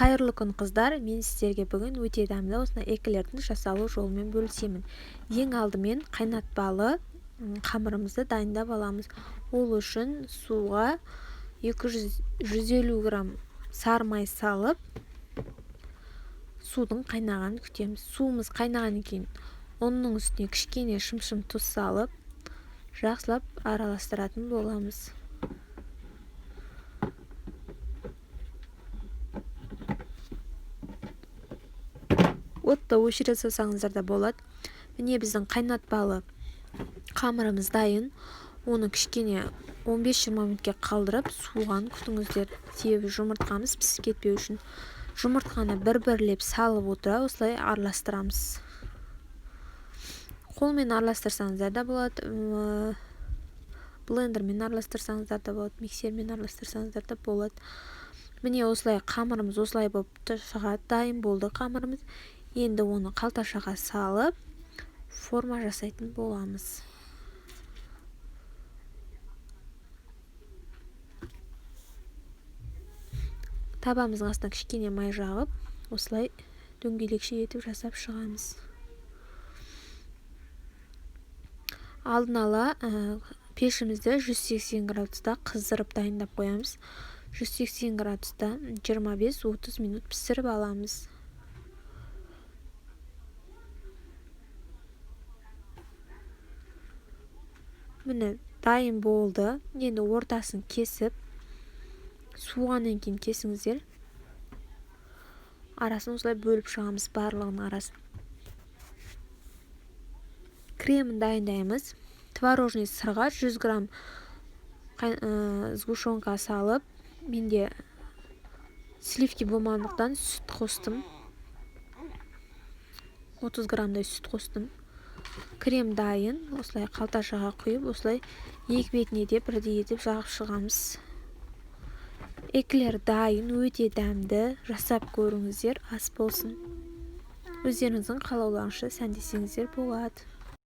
Қайырлы күн қыздар, мен сіздерге бүгін өте дәмді осындай экілердің жасалу жолымен бөлісемін. Ең алдымен қайнатпалы қамырымызды дайындап аламыз. Ол үшін суға 200-150 грамм сары май салып, судың қайнағанын күтеміз. Суымыз қайнағаннан кейін оның үстіне кішкене шым тұз салып, жақсылап араластыратын боламыз. Отты өшіре салсаңыздар да болады. Міне біздің қайнатпалы қамырымыз дайын. Оны кішкене 15-20 минутке қалдырып суыған күтіңіздер. Себебі жұмыртқамыз пісіп кетпеу үшін. Жұмыртқаны бір-бірлеп салып отыра осылай араластырамыз. Қолмен араластырсаңыздар да болады, блендермен араластырсаңыздар да болады, миксермен араластырсаңыздар да болады. Міне осылай қамырымыз осылай болып шығады, дайын болды қамырымыз. Енді оны қалташаға салып, форма жасайтын боламыз. Табамыздың астына кішкене май жағып, осылай дөңгелекше етіп жасап шығамыз. Алдын ала пешімізді 180 градуста қыздырып дайындап қоямыз. 180 градуста 25-30 минут пісіріп аламыз. Міне дайын болды. Енді ортасын кесіп, суығаннан кейін кесіңіздер. Арасын осылай бөліп шығамыз, барлығының арасын. Кремін дайындаймыз. Творожный сырға 100 грамм сгущенка салып, менде сливки болмағандықтан сүт қостым. 30 граммдай сүт қостым. Крем дайын, осылай қалташаға құйып, осылай екі бетіне де бірдей етіп жағып шығамыз. Эклер дайын, өте дәмді, жасап көріңіздер, ас болсын. Өздеріңіздің қалауларыңызша сәндесеңіздер болады.